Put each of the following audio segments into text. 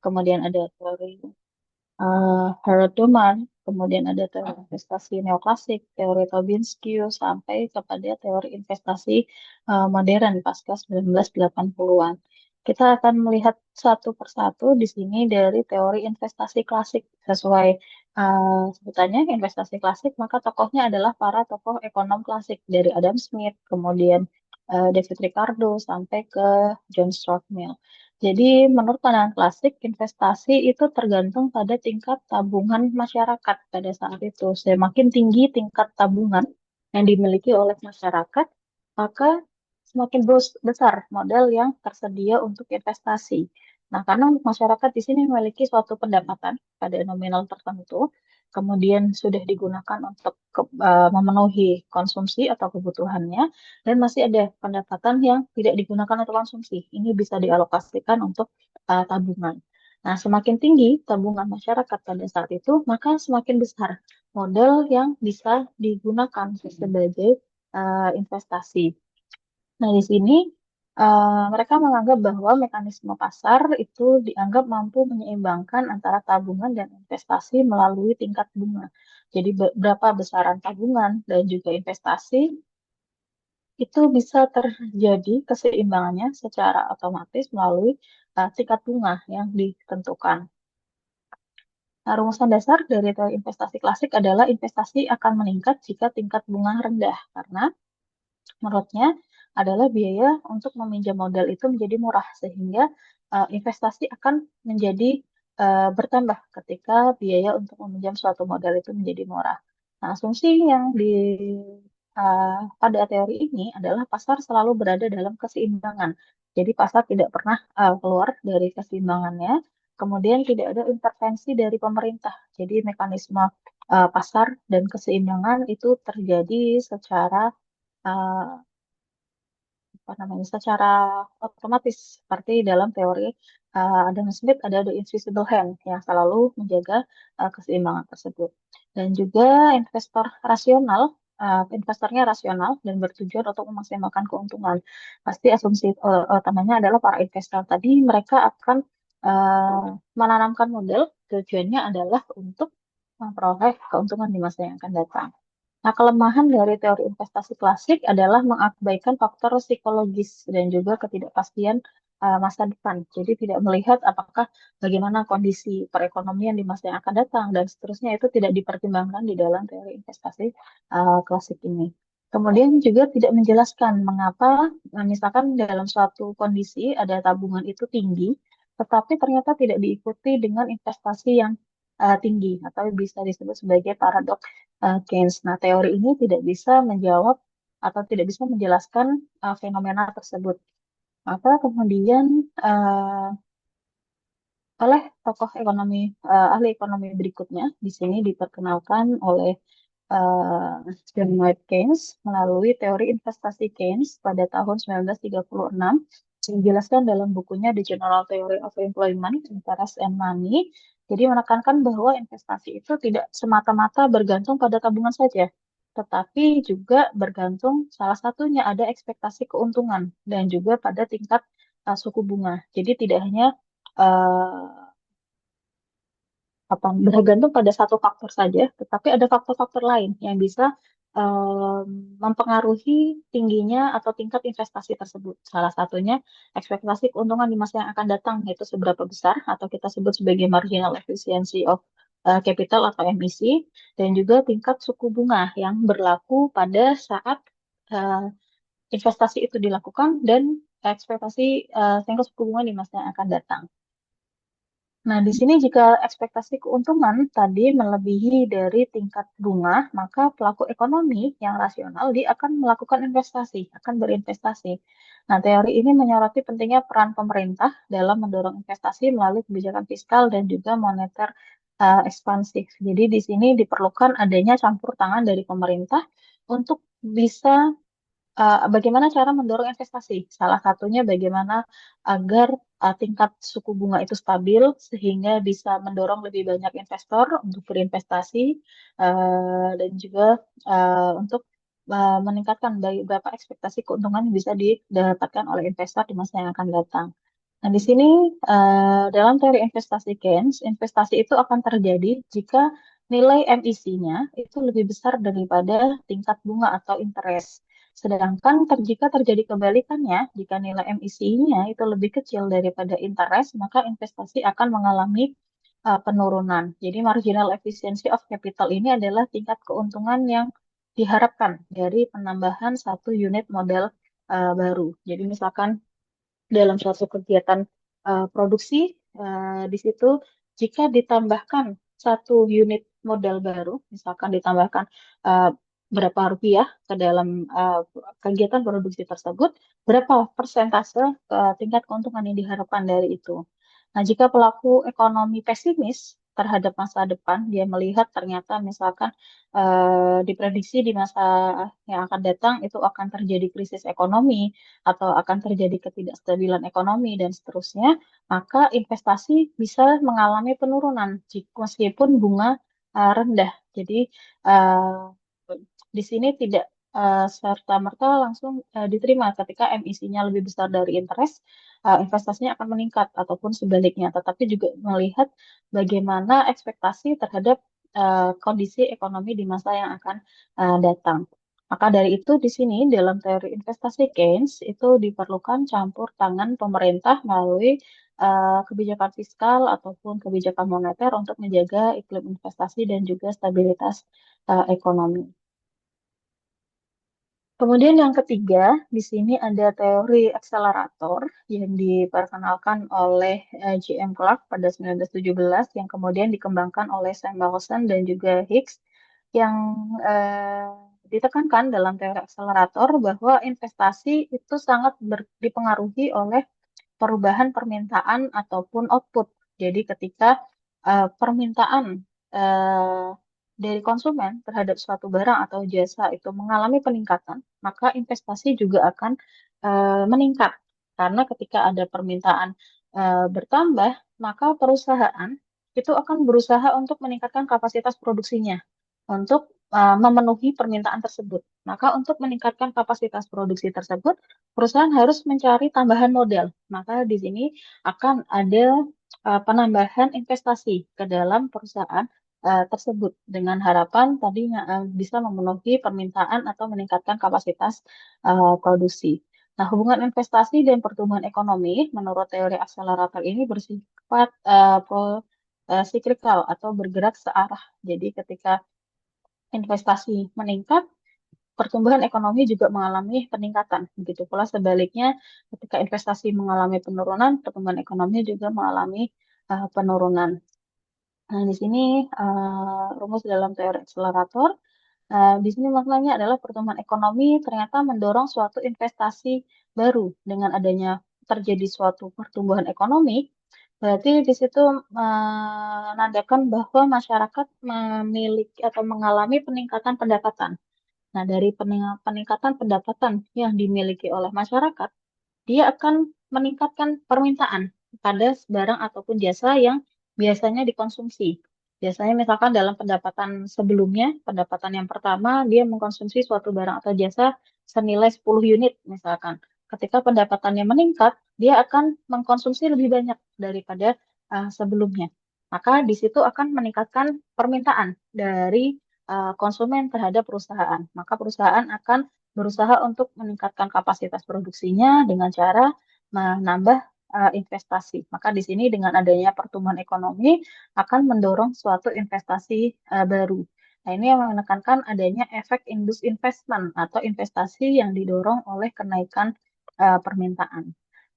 kemudian ada teori Harold Duman, kemudian ada teori investasi neoklasik, teori Robinsky, sampai kepada teori investasi modern pasca 1980-an. Kita akan melihat satu persatu di sini dari teori investasi klasik. Sesuai sebutannya investasi klasik, maka tokohnya adalah para tokoh ekonom klasik dari Adam Smith, kemudian David Ricardo, sampai ke John Stuart Mill. Jadi, menurut pandangan klasik, investasi itu tergantung pada tingkat tabungan masyarakat pada saat itu. Semakin tinggi tingkat tabungan yang dimiliki oleh masyarakat, maka semakin besar modal yang tersedia untuk investasi. Nah, karena masyarakat di sini memiliki suatu pendapatan pada nominal tertentu, kemudian sudah digunakan untuk memenuhi konsumsi atau kebutuhannya, dan masih ada pendapatan yang tidak digunakan untuk konsumsi. Ini bisa dialokasikan untuk tabungan. Nah, semakin tinggi tabungan masyarakat pada saat itu, maka semakin besar modal yang bisa digunakan sebagai investasi. Nah, di sini mereka menganggap bahwa mekanisme pasar itu dianggap mampu menyeimbangkan antara tabungan dan investasi melalui tingkat bunga. Jadi, berapa besaran tabungan dan juga investasi itu bisa terjadi keseimbangannya secara otomatis melalui tingkat bunga yang ditentukan. Nah, rumusan dasar dari teori investasi klasik adalah investasi akan meningkat jika tingkat bunga rendah, karena menurutnya adalah biaya untuk meminjam modal itu menjadi murah, sehingga investasi akan menjadi bertambah ketika biaya untuk meminjam suatu modal itu menjadi murah. Nah, asumsi yang pada teori ini adalah pasar selalu berada dalam keseimbangan. Jadi pasar tidak pernah keluar dari keseimbangannya. Kemudian tidak ada intervensi dari pemerintah. Jadi mekanisme pasar dan keseimbangan itu terjadi secara uh, apa namanya, secara otomatis, seperti dalam teori Adam Smith ada the invisible hand yang selalu menjaga keseimbangan tersebut. Dan juga investor rasional, investornya rasional dan bertujuan untuk memaksimalkan keuntungan. Pasti asumsi utamanya adalah para investor tadi mereka akan menanamkan modal, tujuannya adalah untuk memperoleh keuntungan di masa yang akan datang. Nah, kelemahan dari teori investasi klasik adalah mengabaikan faktor psikologis dan juga ketidakpastian masa depan. Jadi tidak melihat apakah bagaimana kondisi perekonomian di masa yang akan datang dan seterusnya itu tidak dipertimbangkan di dalam teori investasi klasik ini. Kemudian juga tidak menjelaskan mengapa misalkan dalam suatu kondisi ada tabungan itu tinggi, tetapi ternyata tidak diikuti dengan investasi yang tinggi atau bisa disebut sebagai paradoks Keynes. Nah, teori ini tidak bisa menjawab atau tidak bisa menjelaskan fenomena tersebut. Maka kemudian uh, oleh tokoh ekonomi, ahli ekonomi berikutnya, di sini diperkenalkan oleh John Maynard Keynes melalui teori investasi Keynes pada tahun 1936, dijelaskan dalam bukunya The General Theory of Employment, Interest and Money. Jadi menekankan bahwa investasi itu tidak semata-mata bergantung pada tabungan saja, tetapi juga bergantung salah satunya ada ekspektasi keuntungan dan juga pada tingkat suku bunga. Jadi tidak hanya eh, apa bergantung pada satu faktor saja, tetapi ada faktor-faktor lain yang bisa mempengaruhi tingginya atau tingkat investasi tersebut. Salah satunya ekspektasi keuntungan di masa yang akan datang, yaitu seberapa besar atau kita sebut sebagai marginal efficiency of capital atau MIC, dan juga tingkat suku bunga yang berlaku pada saat eh, investasi itu dilakukan dan ekspektasi tingkat suku bunga di masa yang akan datang. Nah, di sini jika ekspektasi keuntungan tadi melebihi dari tingkat bunga, maka pelaku ekonomi yang rasional dia akan melakukan investasi, akan berinvestasi. Nah, teori ini menyoroti pentingnya peran pemerintah dalam mendorong investasi melalui kebijakan fiskal dan juga moneter ekspansif. Jadi di sini diperlukan adanya campur tangan dari pemerintah untuk bisa bagaimana cara mendorong investasi? Salah satunya bagaimana agar tingkat suku bunga itu stabil sehingga bisa mendorong lebih banyak investor untuk berinvestasi dan juga untuk meningkatkan berapa ekspektasi keuntungan yang bisa didapatkan oleh investor di masa yang akan datang. Nah, di sini dalam teori investasi Keynes, investasi itu akan terjadi jika nilai MIC-nya itu lebih besar daripada tingkat bunga atau interest. Sedangkan jika terjadi kebalikannya, jika nilai MIC-nya itu lebih kecil daripada interest, maka investasi akan mengalami penurunan. Jadi marginal efficiency of capital ini adalah tingkat keuntungan yang diharapkan dari penambahan satu unit modal baru. Jadi misalkan dalam suatu kegiatan produksi di situ jika ditambahkan satu unit modal baru, misalkan ditambahkan uh, berapa rupiah ke dalam kegiatan produksi tersebut, berapa persentase tingkat keuntungan yang diharapkan dari itu. Nah, jika pelaku ekonomi pesimis terhadap masa depan, dia melihat ternyata misalkan diprediksi di masa yang akan datang itu akan terjadi krisis ekonomi atau akan terjadi ketidakstabilan ekonomi dan seterusnya, maka investasi bisa mengalami penurunan meskipun bunga rendah. Jadi di sini tidak serta-merta langsung diterima ketika MIC-nya lebih besar dari interest, investasinya akan meningkat ataupun sebaliknya. Tetapi juga melihat bagaimana ekspektasi terhadap kondisi ekonomi di masa yang akan datang. Maka dari itu di sini dalam teori investasi Keynes itu diperlukan campur tangan pemerintah melalui kebijakan fiskal ataupun kebijakan moneter untuk menjaga iklim investasi dan juga stabilitas ekonomi. Kemudian yang ketiga, di sini ada teori akselerator yang diperkenalkan oleh J.M. Clark pada 1917 yang kemudian dikembangkan oleh Samuelson dan juga Higgs yang ditekankan dalam teori akselerator bahwa investasi itu sangat dipengaruhi oleh perubahan permintaan ataupun output. Jadi ketika permintaan eh, dari konsumen terhadap suatu barang atau jasa itu mengalami peningkatan, maka investasi juga akan meningkat. Karena ketika ada permintaan bertambah, maka perusahaan itu akan berusaha untuk meningkatkan kapasitas produksinya untuk memenuhi permintaan tersebut. Maka untuk meningkatkan kapasitas produksi tersebut, perusahaan harus mencari tambahan modal. Maka di sini akan ada penambahan investasi ke dalam perusahaan tersebut dengan harapan tadinya bisa memenuhi permintaan atau meningkatkan kapasitas produksi. Nah, hubungan investasi dan pertumbuhan ekonomi menurut teori akselerator ini bersifat cyclical atau bergerak searah. Jadi ketika investasi meningkat, pertumbuhan ekonomi juga mengalami peningkatan. Begitu pula sebaliknya, ketika investasi mengalami penurunan, pertumbuhan ekonomi juga mengalami penurunan. Nah, di sini rumus dalam teori akselerator. Di sini maknanya adalah pertumbuhan ekonomi ternyata mendorong suatu investasi baru dengan adanya terjadi suatu pertumbuhan ekonomi. Berarti di situ menandakan bahwa masyarakat memiliki atau mengalami peningkatan pendapatan. Nah, dari peningkatan pendapatan yang dimiliki oleh masyarakat, dia akan meningkatkan permintaan pada barang ataupun jasa yang biasanya dikonsumsi. Biasanya misalkan dalam pendapatan sebelumnya, pendapatan yang pertama, dia mengkonsumsi suatu barang atau jasa senilai 10 unit misalkan. Ketika pendapatannya meningkat, dia akan mengkonsumsi lebih banyak daripada sebelumnya. Maka di situ akan meningkatkan permintaan dari konsumen terhadap perusahaan. Maka perusahaan akan berusaha untuk meningkatkan kapasitas produksinya dengan cara menambah investasi. Maka di sini dengan adanya pertumbuhan ekonomi akan mendorong suatu investasi baru. Nah, ini yang menekankan adanya efek induced investment atau investasi yang didorong oleh kenaikan permintaan.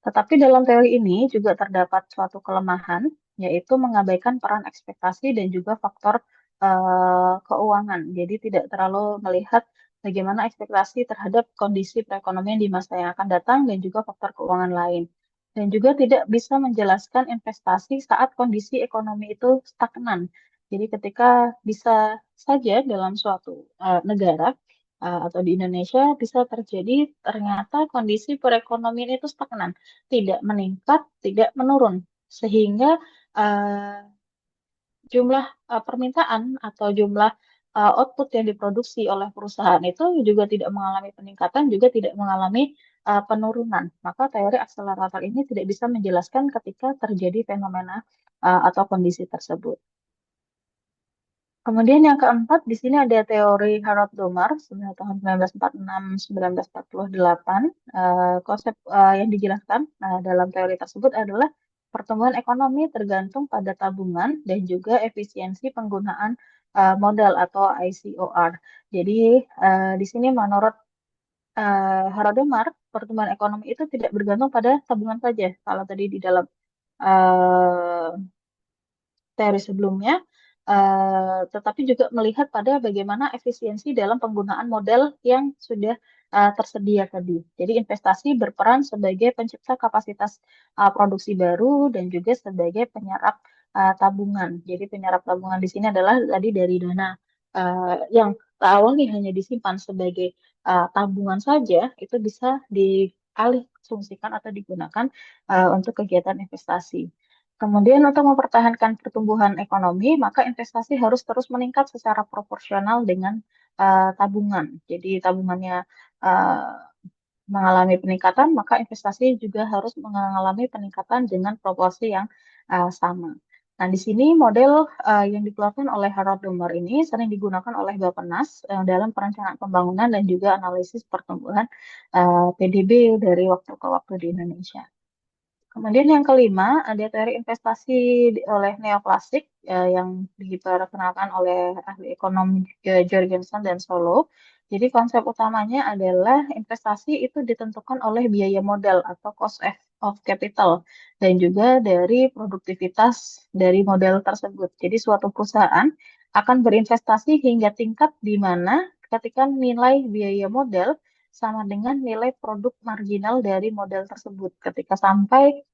Tetapi dalam teori ini juga terdapat suatu kelemahan, yaitu mengabaikan peran ekspektasi dan juga faktor keuangan. Jadi tidak terlalu melihat bagaimana ekspektasi terhadap kondisi perekonomian di masa yang akan datang dan juga faktor keuangan lain. Dan juga tidak bisa menjelaskan investasi saat kondisi ekonomi itu stagnan. Jadi ketika bisa saja dalam suatu negara atau di Indonesia bisa terjadi ternyata kondisi perekonomian itu stagnan, tidak meningkat, tidak menurun, sehingga jumlah permintaan atau jumlah output yang diproduksi oleh perusahaan itu juga tidak mengalami peningkatan, juga tidak mengalami penurunan. Maka teori akselerator ini tidak bisa menjelaskan ketika terjadi fenomena atau kondisi tersebut. Kemudian yang keempat, di sini ada teori Harold Domar, sebenarnya tahun 1946-1948. Konsep yang dijelaskan dalam teori tersebut adalah pertumbuhan ekonomi tergantung pada tabungan dan juga efisiensi penggunaan modal atau ICOR. Jadi di sini menurut Harold Domar, pertumbuhan ekonomi itu tidak bergantung pada tabungan saja. Kalau tadi di dalam eh, teori sebelumnya, tetapi juga melihat pada bagaimana efisiensi dalam penggunaan modal yang sudah tersedia tadi. Jadi investasi berperan sebagai pencipta kapasitas produksi baru dan juga sebagai penyerap tabungan. Jadi penyerap tabungan di sini adalah tadi dari dana yang awalnya hanya disimpan sebagai tabungan saja, itu bisa dialih fungsikan atau digunakan untuk kegiatan investasi. Kemudian untuk mempertahankan pertumbuhan ekonomi, maka investasi harus terus meningkat secara proporsional dengan tabungan. Jadi tabungannya uh, mengalami peningkatan, maka investasi juga harus mengalami peningkatan dengan proporsi yang sama. Nah, di sini model yang dikeluarkan oleh Harold Domar ini sering digunakan oleh Bappenas dalam perencanaan pembangunan dan juga analisis pertumbuhan PDB dari waktu ke waktu di Indonesia. Kemudian yang kelima, ada teori investasi oleh neoklasik yang diperkenalkan oleh ahli ekonomi Jorgensen dan Solo. Jadi konsep utamanya adalah investasi itu ditentukan oleh biaya modal atau of capital dan juga dari produktivitas dari model tersebut. Jadi suatu perusahaan akan berinvestasi hingga tingkat di mana ketika nilai biaya modal sama dengan nilai produk marginal dari model tersebut. Ketika sampai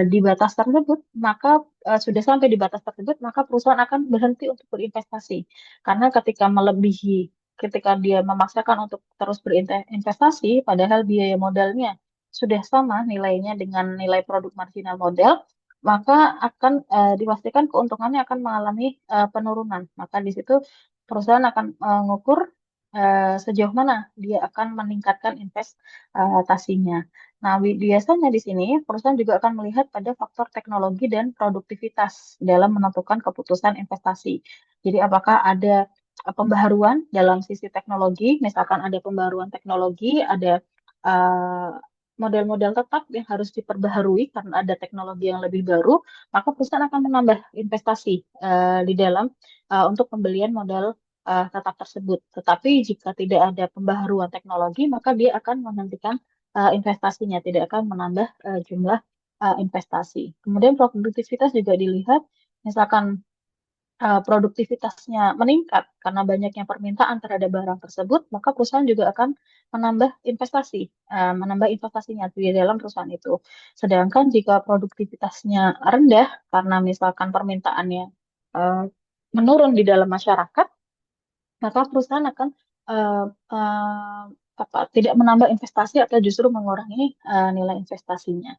di batas tersebut, maka sudah sampai di batas tersebut, maka perusahaan akan berhenti untuk berinvestasi. Karena ketika melebihi, ketika dia memaksakan untuk terus berinvestasi, padahal biaya modalnya sudah sama nilainya dengan nilai produk marginal model, maka akan dipastikan keuntungannya akan mengalami penurunan. Maka di situ perusahaan akan mengukur sejauh mana dia akan meningkatkan investasinya. Nah, biasanya di sini perusahaan juga akan melihat pada faktor teknologi dan produktivitas dalam menentukan keputusan investasi. Jadi, apakah ada pembaharuan dalam sisi teknologi, misalkan ada pembaharuan teknologi, ada eh, model-model tetap yang harus diperbaharui karena ada teknologi yang lebih baru, maka perusahaan akan menambah investasi di dalam untuk pembelian modal tetap tersebut. Tetapi jika tidak ada pembaharuan teknologi, maka dia akan menghentikan investasinya, tidak akan menambah jumlah investasi. Kemudian produktivitas juga dilihat, misalkan produktivitasnya meningkat karena banyaknya permintaan terhadap barang tersebut, maka perusahaan juga akan menambah investasi, menambah investasinya di dalam perusahaan itu. Sedangkan jika produktivitasnya rendah karena misalkan permintaannya uh, menurun di dalam masyarakat, maka perusahaan akan uh, uh, tidak menambah investasi atau justru mengurangi nilai investasinya.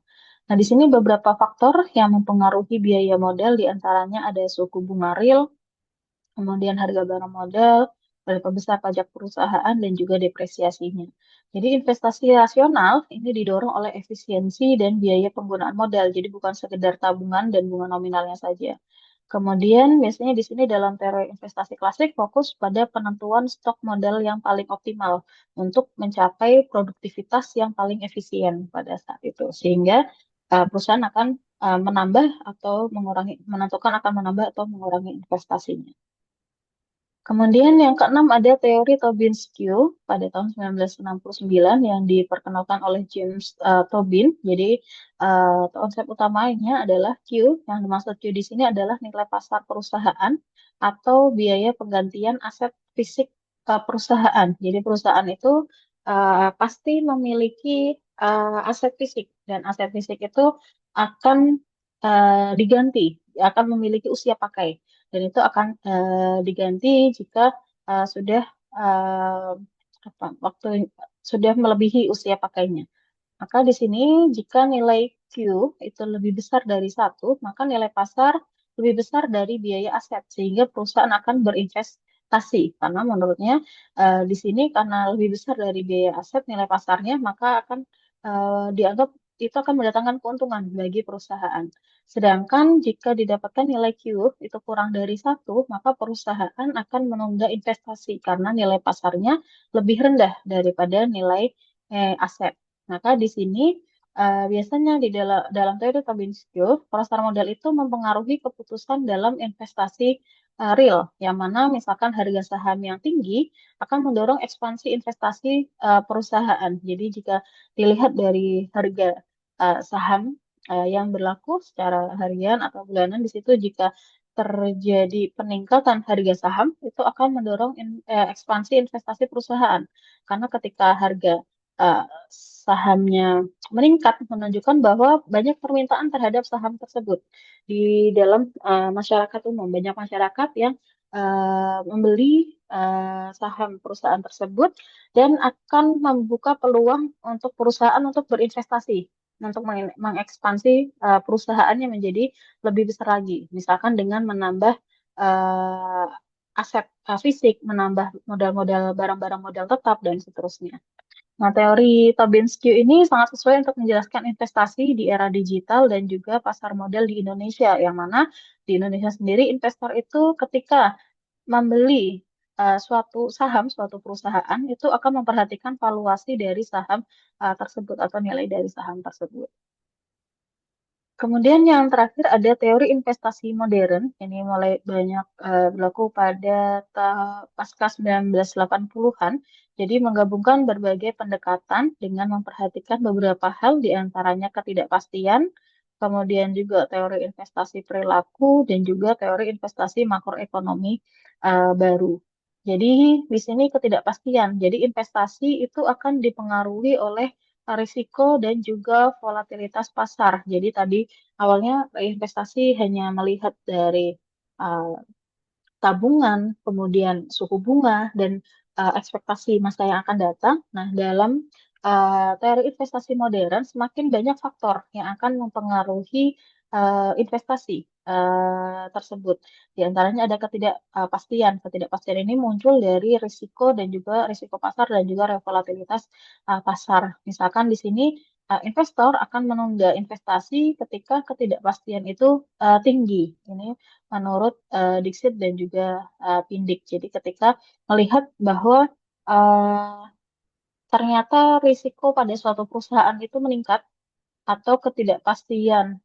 Nah, di sini beberapa faktor yang mempengaruhi biaya modal, diantaranya ada suku bunga real, kemudian harga barang modal, berapa besar pajak perusahaan, dan juga depresiasinya. Jadi investasi rasional ini didorong oleh efisiensi dan biaya penggunaan modal, jadi bukan sekedar tabungan dan bunga nominalnya saja. Kemudian biasanya di sini dalam teori investasi klasik fokus pada penentuan stok modal yang paling optimal untuk mencapai produktivitas yang paling efisien pada saat itu. Sehingga perusahaan akan menambah atau mengurangi, menentukan akan menambah atau mengurangi investasinya. Kemudian yang keenam ada teori Tobin's Q pada tahun 1969 yang diperkenalkan oleh James Tobin. Jadi konsep utamanya adalah Q, yang dimaksud Q di sini adalah nilai pasar perusahaan atau biaya penggantian aset fisik perusahaan. Jadi perusahaan itu pasti memiliki aset fisik dan aset fisik itu akan diganti, akan memiliki usia pakai dan itu akan diganti jika sudah uh, waktu sudah melebihi usia pakainya. Maka di sini jika nilai Q itu lebih besar dari satu, maka nilai pasar lebih besar dari biaya aset sehingga perusahaan akan berinvestasi berinvestasi karena menurutnya di sini karena lebih besar dari biaya aset nilai pasarnya maka akan dianggap itu akan mendatangkan keuntungan bagi perusahaan. Sedangkan jika didapatkan nilai Q itu kurang dari satu, maka perusahaan akan menunda investasi karena nilai pasarnya lebih rendah daripada nilai aset. Maka di sini biasanya di dalam teori Tobin-Squibb, pasar modal itu mempengaruhi keputusan dalam investasi real, yang mana misalkan harga saham yang tinggi akan mendorong ekspansi investasi perusahaan. Jadi jika dilihat dari harga saham yang berlaku secara harian atau bulanan, di situ jika terjadi peningkatan harga saham, itu akan mendorong ekspansi investasi perusahaan. Karena ketika harga eh, sahamnya meningkat, menunjukkan bahwa banyak permintaan terhadap saham tersebut di dalam masyarakat umum. Banyak masyarakat yang membeli saham perusahaan tersebut dan akan membuka peluang untuk perusahaan untuk berinvestasi, untuk mengekspansi perusahaannya menjadi lebih besar lagi. Misalkan dengan menambah eh, aset fisik, menambah modal-modal barang-barang modal tetap, dan seterusnya. Nah, teori Tabinski ini sangat sesuai untuk menjelaskan investasi di era digital dan juga pasar modal di Indonesia, yang mana di Indonesia sendiri investor itu ketika membeli suatu saham, suatu perusahaan, itu akan memperhatikan valuasi dari saham tersebut atau nilai dari saham tersebut. Kemudian yang terakhir ada teori investasi modern. Ini mulai banyak berlaku pada pasca 1980-an. Jadi menggabungkan berbagai pendekatan dengan memperhatikan beberapa hal di antaranya ketidakpastian, kemudian juga teori investasi perilaku dan juga teori investasi makroekonomi baru. Jadi di sini ketidakpastian. Jadi investasi itu akan dipengaruhi oleh risiko dan juga volatilitas pasar. Jadi tadi awalnya investasi hanya melihat dari uh, tabungan, kemudian suku bunga, dan ekspektasi masa yang akan datang. Nah, dalam teori investasi modern, semakin banyak faktor yang akan mempengaruhi investasi tersebut. Di antaranya ada ketidakpastian. Ketidakpastian ini muncul dari risiko dan juga risiko pasar dan juga volatilitas pasar. Misalkan di sini investor akan menunda investasi ketika ketidakpastian itu tinggi. Ini menurut Dixit dan juga Pindik. Jadi ketika melihat bahwa uh, ternyata risiko pada suatu perusahaan itu meningkat atau ketidakpastian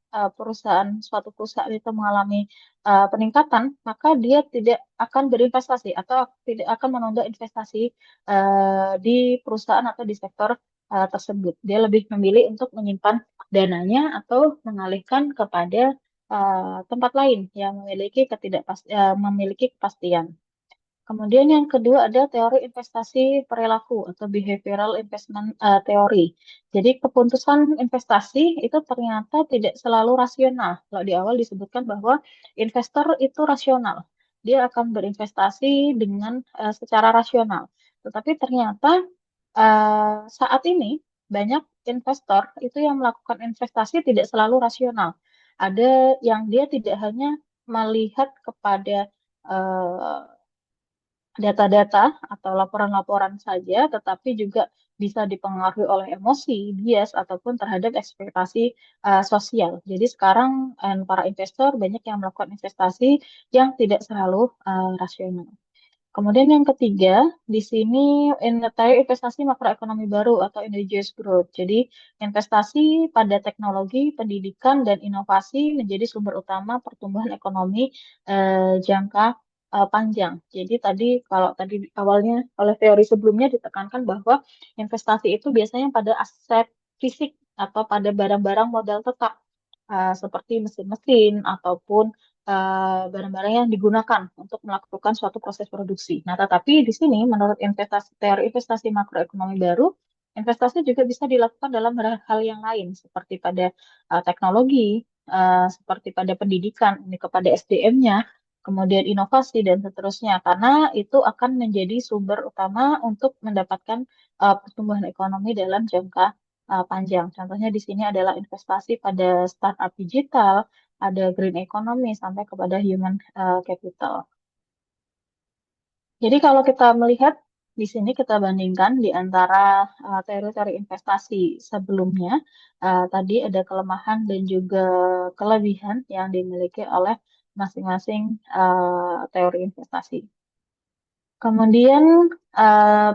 suatu perusahaan itu mengalami peningkatan, maka dia tidak akan berinvestasi atau tidak akan menunda investasi di perusahaan atau di sektor tersebut. Dia lebih memilih untuk menyimpan dananya atau mengalihkan kepada tempat lain yang memiliki kepastian. Kemudian yang kedua ada teori investasi perilaku atau behavioral investment theory. Jadi keputusan investasi itu ternyata tidak selalu rasional. Kalau di awal disebutkan bahwa investor itu rasional. Dia akan berinvestasi dengan secara rasional. Tetapi ternyata saat ini banyak investor itu yang melakukan investasi tidak selalu rasional. Ada yang dia tidak hanya melihat kepada eh, data-data atau laporan-laporan saja, tetapi juga bisa dipengaruhi oleh emosi, bias, ataupun terhadap ekspektasi sosial. Jadi sekarang para investor banyak yang melakukan investasi yang tidak selalu rasional. Kemudian yang ketiga, di sini investasi makroekonomi baru atau indigenous growth. Jadi investasi pada teknologi, pendidikan, dan inovasi menjadi sumber utama pertumbuhan ekonomi jangka panjang. Jadi kalau tadi awalnya oleh teori sebelumnya ditekankan bahwa investasi itu biasanya pada aset fisik atau pada barang-barang modal tetap seperti mesin-mesin ataupun barang-barang yang digunakan untuk melakukan suatu proses produksi. Nah, tetapi di sini menurut teori investasi makroekonomi baru, investasi juga bisa dilakukan dalam hal yang lain seperti pada teknologi, seperti pada pendidikan, ini kepada SDM-nya, kemudian inovasi dan seterusnya, karena itu akan menjadi sumber utama untuk mendapatkan pertumbuhan ekonomi dalam jangka panjang. Contohnya di sini adalah investasi pada startup digital, ada green economy sampai kepada human capital. Jadi kalau kita melihat di sini kita bandingkan di antara teori-teori investasi sebelumnya, tadi ada kelemahan dan juga kelebihan yang dimiliki oleh masing-masing teori investasi. Kemudian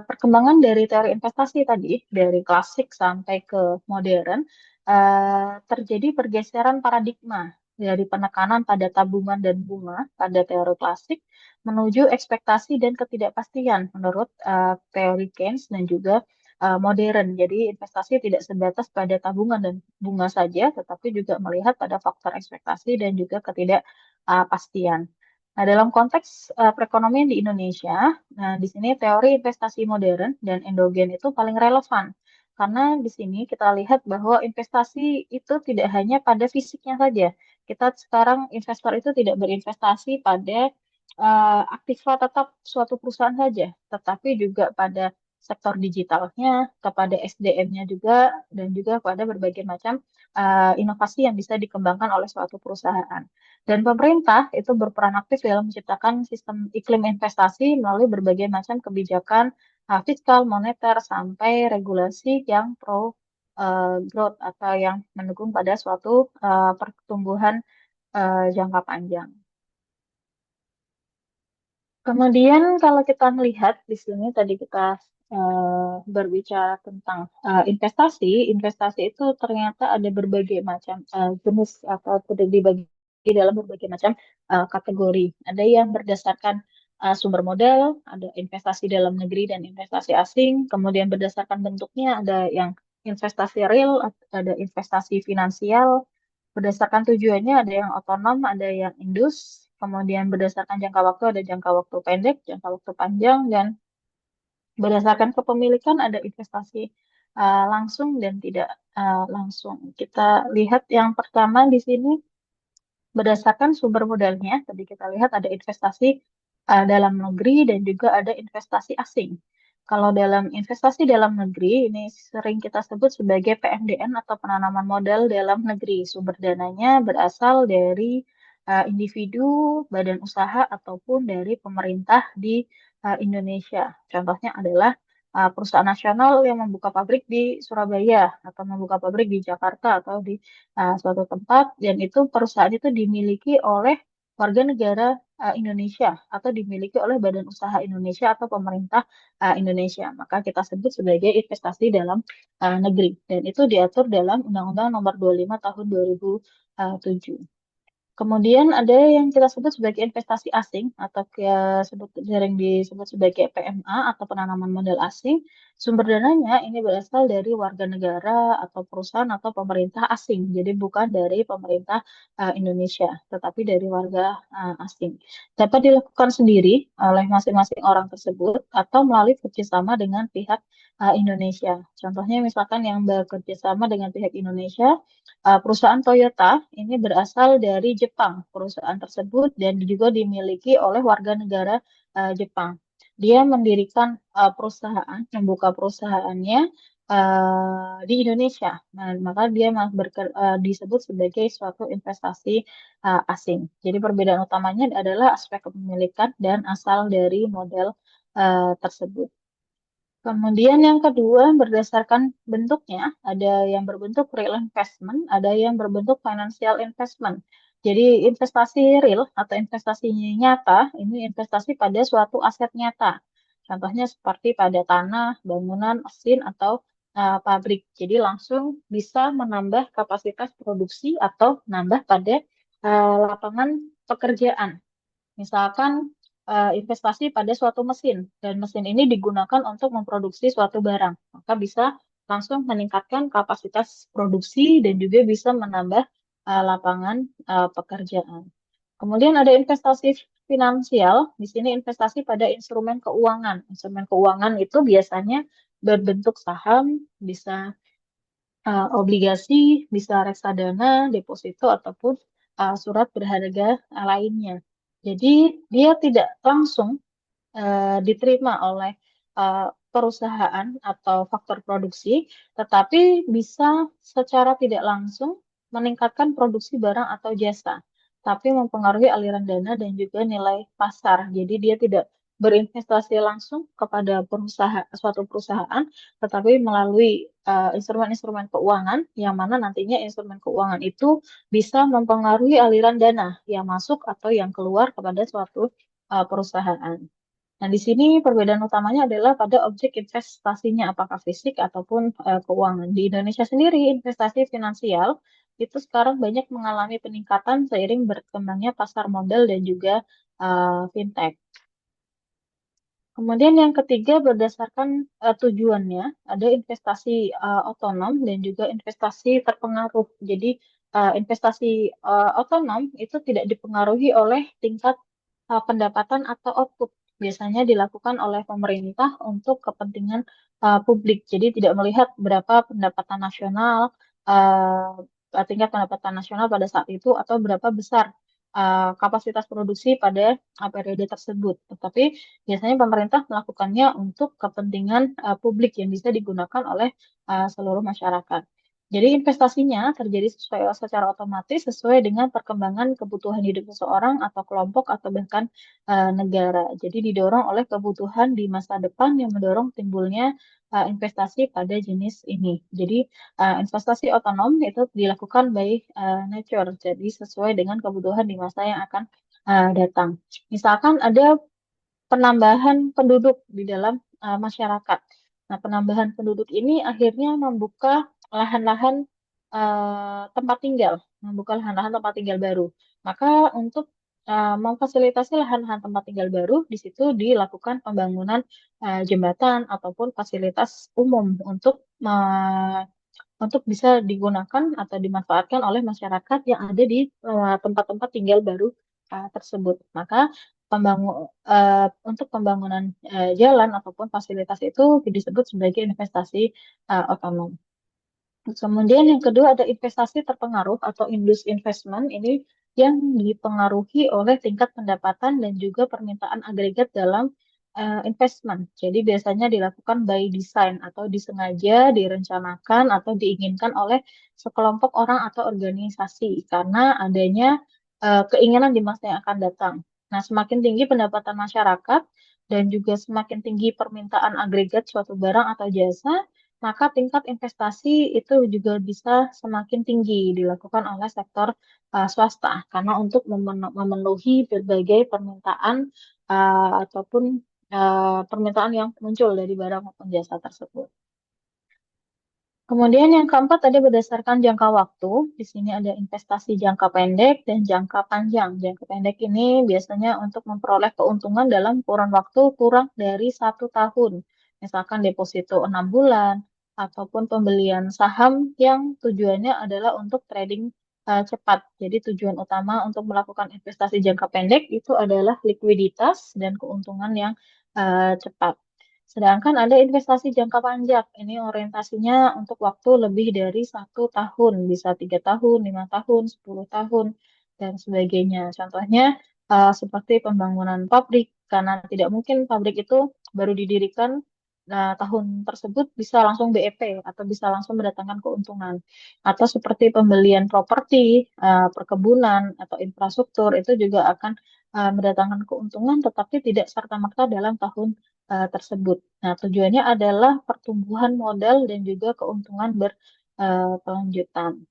perkembangan dari teori investasi tadi, dari klasik sampai ke modern, terjadi pergeseran paradigma dari penekanan pada tabungan dan bunga pada teori klasik menuju ekspektasi dan ketidakpastian menurut teori Keynes dan juga modern. Jadi investasi tidak sebatas pada tabungan dan bunga saja, tetapi juga melihat pada faktor ekspektasi dan juga ketidakpastian. Nah, dalam konteks perekonomian di Indonesia, nah di sini teori investasi modern dan endogen itu paling relevan. Karena di sini kita lihat bahwa investasi itu tidak hanya pada fisiknya saja. Kita sekarang investor itu tidak berinvestasi pada aktiva tetap suatu perusahaan saja, tetapi juga pada sektor digitalnya, kepada SDM-nya juga, dan juga pada berbagai macam inovasi yang bisa dikembangkan oleh suatu perusahaan. Dan pemerintah itu berperan aktif dalam menciptakan sistem iklim investasi melalui berbagai macam kebijakan fiskal, moneter, sampai regulasi yang pro growth atau yang mendukung pada suatu pertumbuhan jangka panjang. Kemudian kalau kita melihat di sini tadi kita berbicara tentang investasi, investasi itu ternyata ada berbagai macam jenis atau tidak dibagi dalam berbagai macam kategori. Ada yang berdasarkan sumber modal, ada investasi dalam negeri dan investasi asing. Kemudian berdasarkan bentuknya ada yang investasi real, ada investasi finansial, berdasarkan tujuannya ada yang otonom, ada yang indus, kemudian berdasarkan jangka waktu ada jangka waktu pendek, jangka waktu panjang, dan berdasarkan kepemilikan ada investasi langsung dan tidak langsung. Kita lihat yang pertama di sini berdasarkan sumber modalnya. Tadi kita lihat ada investasi dalam negeri dan juga ada investasi asing. Kalau dalam investasi dalam negeri, ini sering kita sebut sebagai PMDN atau penanaman modal dalam negeri. Sumber dananya berasal dari individu, badan usaha, ataupun dari pemerintah di Indonesia. Contohnya adalah perusahaan nasional yang membuka pabrik di Surabaya atau membuka pabrik di Jakarta atau di suatu tempat, dan itu perusahaan itu dimiliki oleh warga negara Indonesia atau dimiliki oleh badan usaha Indonesia atau pemerintah Indonesia. Maka kita sebut sebagai investasi dalam negeri, dan itu diatur dalam Undang-Undang Nomor 25 Tahun 2007. Kemudian ada yang kita sebut sebagai investasi asing atau sering disebut sebagai PMA atau penanaman modal asing. Sumber dananya ini berasal dari warga negara atau perusahaan atau pemerintah asing. Jadi bukan dari pemerintah Indonesia, tetapi dari warga asing. Dapat dilakukan sendiri oleh masing-masing orang tersebut atau melalui kerjasama dengan pihak Indonesia. Contohnya misalkan yang bekerja sama dengan pihak Indonesia, perusahaan Toyota ini berasal dari Jepang. Perusahaan tersebut dan juga dimiliki oleh warga negara Jepang. Dia mendirikan perusahaan, membuka perusahaannya di Indonesia. Nah, maka dia disebut sebagai suatu investasi asing. Jadi perbedaan utamanya adalah aspek kepemilikan dan asal dari model tersebut. Kemudian yang kedua, berdasarkan bentuknya, ada yang berbentuk real investment, ada yang berbentuk financial investment. Jadi investasi real atau investasi nyata, ini investasi pada suatu aset nyata. Contohnya seperti pada tanah, bangunan, mesin, atau pabrik. Jadi langsung bisa menambah kapasitas produksi atau menambah pada lapangan pekerjaan. Misalkan investasi pada suatu mesin dan mesin ini digunakan untuk memproduksi suatu barang, maka bisa langsung meningkatkan kapasitas produksi dan juga bisa menambah lapangan pekerjaan. Kemudian ada investasi finansial. Di sini investasi pada instrumen keuangan. Instrumen keuangan itu biasanya berbentuk saham, bisa obligasi, bisa reksadana, deposito, ataupun surat berharga lainnya. Jadi dia tidak langsung diterima oleh perusahaan atau faktor produksi, tetapi bisa secara tidak langsung meningkatkan produksi barang atau jasa, tapi mempengaruhi aliran dana dan juga nilai pasar. Jadi dia tidak berinvestasi langsung kepada suatu perusahaan, tetapi melalui instrumen-instrumen keuangan, yang mana nantinya instrumen keuangan itu bisa mempengaruhi aliran dana yang masuk atau yang keluar kepada suatu perusahaan. Nah, di sini perbedaan utamanya adalah pada objek investasinya, apakah fisik ataupun keuangan. Di Indonesia sendiri, investasi finansial itu sekarang banyak mengalami peningkatan seiring berkembangnya pasar modal dan juga fintech. Kemudian yang ketiga berdasarkan tujuannya, ada investasi otonom dan juga investasi terpengaruh. Jadi investasi otonom itu tidak dipengaruhi oleh tingkat pendapatan atau output. Biasanya dilakukan oleh pemerintah untuk kepentingan publik. Jadi tidak melihat berapa pendapatan nasional, tingkat pendapatan nasional pada saat itu atau berapa besar kapasitas produksi pada periode tersebut. Tetapi biasanya pemerintah melakukannya untuk kepentingan publik yang bisa digunakan oleh seluruh masyarakat. Jadi investasinya terjadi secara otomatis sesuai dengan perkembangan kebutuhan hidup seseorang atau kelompok atau bahkan negara. Jadi didorong oleh kebutuhan di masa depan yang mendorong timbulnya investasi pada jenis ini. Jadi investasi otonom itu dilakukan by nature, jadi sesuai dengan kebutuhan di masa yang akan datang. Misalkan ada penambahan penduduk di dalam masyarakat. Nah, penambahan penduduk ini akhirnya membuka lahan-lahan tempat tinggal, membuka lahan-lahan tempat tinggal baru. Maka untuk memfasilitasi lahan-lahan tempat tinggal baru, di situ dilakukan pembangunan jembatan ataupun fasilitas umum untuk bisa digunakan atau dimanfaatkan oleh masyarakat yang ada di tempat-tempat tinggal baru tersebut. Maka untuk pembangunan jalan ataupun fasilitas itu disebut sebagai investasi otonom. Kemudian yang kedua ada investasi terpengaruh atau induced investment. Ini yang dipengaruhi oleh tingkat pendapatan dan juga permintaan agregat dalam investment. Jadi biasanya dilakukan by design atau disengaja, direncanakan atau diinginkan oleh sekelompok orang atau organisasi karena adanya keinginan di masa yang akan datang. Nah, semakin tinggi pendapatan masyarakat dan juga semakin tinggi permintaan agregat suatu barang atau jasa, maka tingkat investasi itu juga bisa semakin tinggi dilakukan oleh sektor swasta karena untuk memenuhi berbagai permintaan ataupun permintaan yang muncul dari barang maupun jasa tersebut. Kemudian yang keempat ada berdasarkan jangka waktu. Di sini ada investasi jangka pendek dan jangka panjang. Jangka pendek ini biasanya untuk memperoleh keuntungan dalam kurun waktu kurang dari 1 tahun. Misalkan deposito 6 bulan ataupun pembelian saham yang tujuannya adalah untuk trading cepat. Jadi tujuan utama untuk melakukan investasi jangka pendek itu adalah likuiditas dan keuntungan yang cepat. Sedangkan ada investasi jangka panjang. Ini orientasinya untuk waktu lebih dari 1 tahun, bisa 3 tahun, 5 tahun, 10 tahun, dan sebagainya. Contohnya seperti pembangunan pabrik, karena tidak mungkin pabrik itu baru didirikan tahun tersebut bisa langsung BEP atau bisa langsung mendatangkan keuntungan. Atau seperti pembelian properti, perkebunan, atau infrastruktur itu juga akan mendatangkan keuntungan, tetapi tidak serta-merta dalam tahun tersebut. Nah, tujuannya adalah pertumbuhan modal dan juga keuntungan berkelanjutan.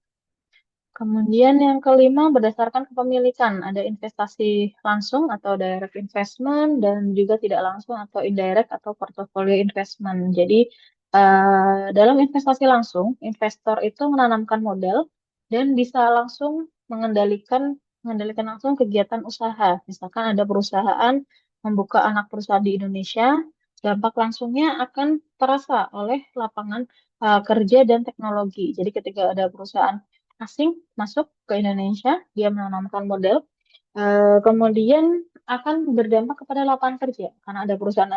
Kemudian yang kelima berdasarkan kepemilikan, ada investasi langsung atau direct investment dan juga tidak langsung atau indirect atau portfolio investment. Jadi dalam investasi langsung, investor itu menanamkan modal dan bisa langsung mengendalikan langsung kegiatan usaha. Misalkan ada perusahaan membuka anak perusahaan di Indonesia, dampak langsungnya akan terasa oleh lapangan kerja dan teknologi. Jadi ketika ada perusahaan asing masuk ke Indonesia, dia menanamkan modal, kemudian akan berdampak kepada lapangan kerja. Karena ada perusahaan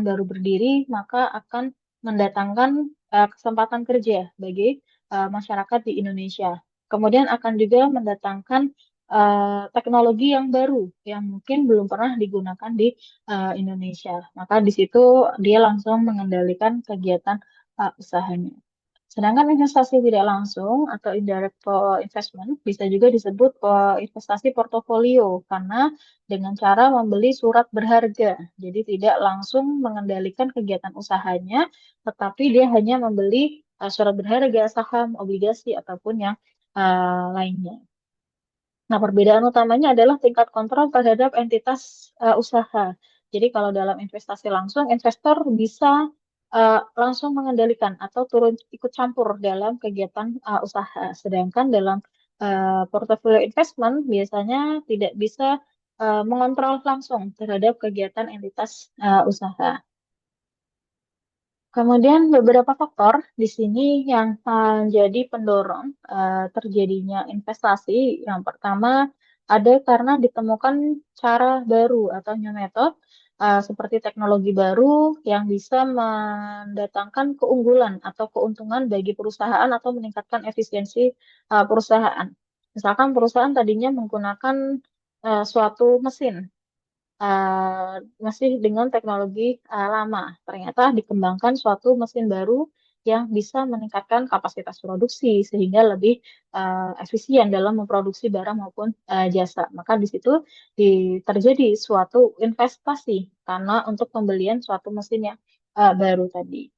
baru berdiri, maka akan mendatangkan kesempatan kerja bagi masyarakat di Indonesia. Kemudian akan juga mendatangkan teknologi yang baru yang mungkin belum pernah digunakan di Indonesia. Maka di situ dia langsung mengendalikan kegiatan usahanya. Sedangkan investasi tidak langsung atau indirect investment bisa juga disebut investasi portofolio karena dengan cara membeli surat berharga. Jadi tidak langsung mengendalikan kegiatan usahanya, tetapi dia hanya membeli surat berharga, saham, obligasi ataupun yang lainnya. Nah, perbedaan utamanya adalah tingkat kontrol terhadap entitas usaha. Jadi, kalau dalam investasi langsung, investor bisa langsung mengendalikan atau turun ikut campur dalam kegiatan usaha. Sedangkan dalam portfolio investment biasanya tidak bisa mengontrol langsung terhadap kegiatan entitas usaha. Kemudian beberapa faktor di sini yang menjadi pendorong terjadinya investasi. Yang pertama ada karena ditemukan cara baru atau new method seperti teknologi baru yang bisa mendatangkan keunggulan atau keuntungan bagi perusahaan atau meningkatkan efisiensi perusahaan. Misalkan perusahaan tadinya menggunakan suatu mesin masih dengan teknologi lama. Ternyata dikembangkan suatu mesin baru yang bisa meningkatkan kapasitas produksi sehingga lebih efisien dalam memproduksi barang maupun jasa. Maka di situ terjadi suatu investasi karena untuk pembelian suatu mesin yang baru tadi.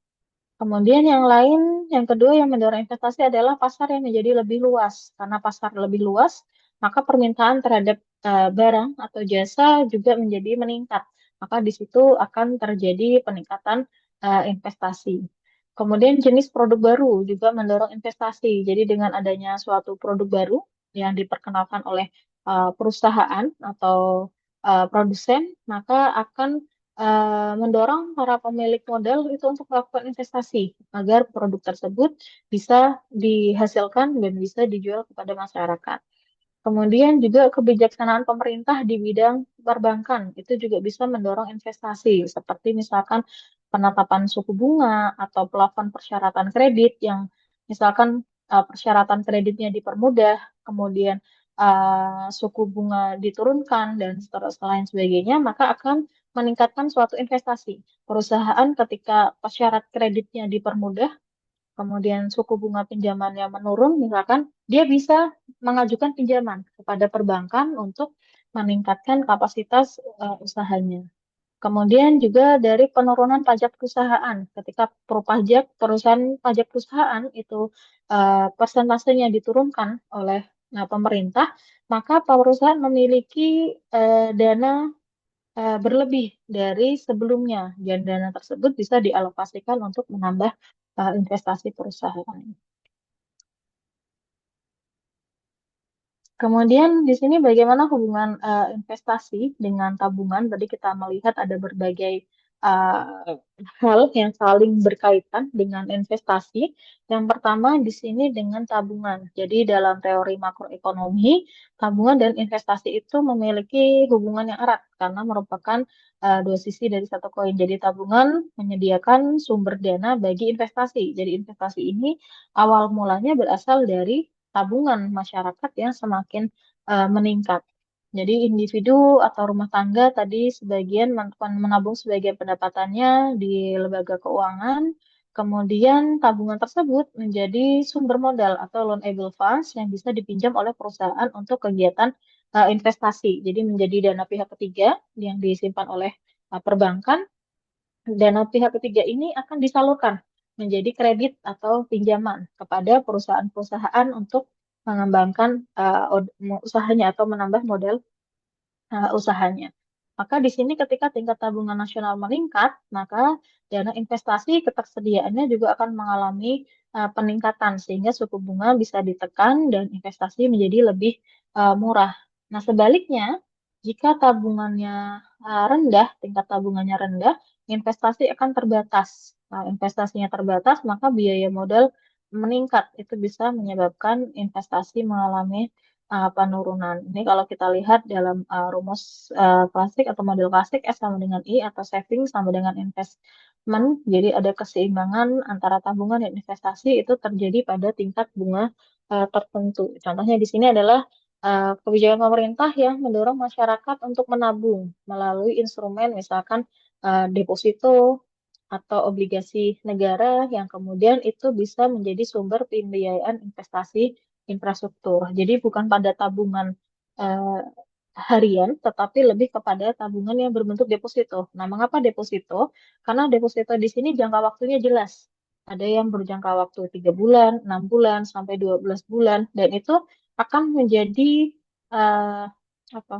Kemudian yang lain, yang kedua yang mendorong investasi adalah pasar yang menjadi lebih luas. Karena pasar lebih luas, maka permintaan terhadap barang atau jasa juga menjadi meningkat. Maka di situ akan terjadi peningkatan investasi. Kemudian jenis produk baru juga mendorong investasi. Jadi dengan adanya suatu produk baru yang diperkenalkan oleh perusahaan atau produsen, maka akan mendorong para pemilik modal itu untuk melakukan investasi agar produk tersebut bisa dihasilkan dan bisa dijual kepada masyarakat. Kemudian juga kebijaksanaan pemerintah di bidang perbankan itu juga bisa mendorong investasi, seperti misalkan penetapan suku bunga atau plafon persyaratan kredit yang misalkan persyaratan kreditnya dipermudah, kemudian suku bunga diturunkan dan selain sebagainya, maka akan meningkatkan suatu investasi. Perusahaan ketika syarat kreditnya dipermudah, kemudian suku bunga pinjamannya menurun, misalkan dia bisa mengajukan pinjaman kepada perbankan untuk meningkatkan kapasitas usahanya. Kemudian juga dari penurunan pajak perusahaan, ketika pajak perusahaan pajak perusahaan itu persentasenya diturunkan oleh pemerintah, maka perusahaan memiliki dana berlebih dari sebelumnya, dan dana tersebut bisa dialokasikan untuk menambah investasi perusahaan. Kemudian di sini bagaimana hubungan investasi dengan tabungan? Tadi kita melihat ada berbagai uh, hal yang saling berkaitan dengan investasi. Yang pertama di sini dengan tabungan. Jadi dalam teori makroekonomi, tabungan dan investasi itu memiliki hubungan yang erat karena merupakan dua sisi dari satu koin. Jadi tabungan menyediakan sumber dana bagi investasi. Jadi investasi ini awal mulanya berasal dari tabungan masyarakat yang semakin meningkat. Jadi individu atau rumah tangga tadi sebagian menabung sebagian pendapatannya di lembaga keuangan, kemudian tabungan tersebut menjadi sumber modal atau loanable funds yang bisa dipinjam oleh perusahaan untuk kegiatan investasi. Jadi menjadi dana pihak ketiga yang disimpan oleh perbankan. Dana pihak ketiga ini akan disalurkan menjadi kredit atau pinjaman kepada perusahaan-perusahaan untuk mengembangkan usahanya atau menambah modal usahanya. Maka di sini ketika tingkat tabungan nasional meningkat, maka dana investasi ketersediaannya juga akan mengalami peningkatan sehingga suku bunga bisa ditekan dan investasi menjadi lebih murah. Nah, sebaliknya, jika tabungannya rendah, tingkat tabungannya rendah, investasi akan terbatas. Nah, investasinya terbatas, maka biaya modal meningkat. Itu bisa menyebabkan investasi mengalami penurunan. Ini kalau kita lihat dalam rumus klasik atau model klasik, S sama dengan I atau saving sama dengan investment. Jadi ada keseimbangan antara tabungan dan investasi itu terjadi pada tingkat bunga tertentu. Contohnya di sini adalah kebijakan pemerintah yang mendorong masyarakat untuk menabung melalui instrumen misalkan deposito atau obligasi negara yang kemudian itu bisa menjadi sumber pembiayaan investasi infrastruktur. Jadi bukan pada tabungan eh, harian, tetapi lebih kepada tabungan yang berbentuk deposito. Nah, mengapa deposito? Karena deposito di sini jangka waktunya jelas. Ada yang berjangka waktu 3 bulan, 6 bulan, sampai 12 bulan, dan itu akan menjadi eh, apa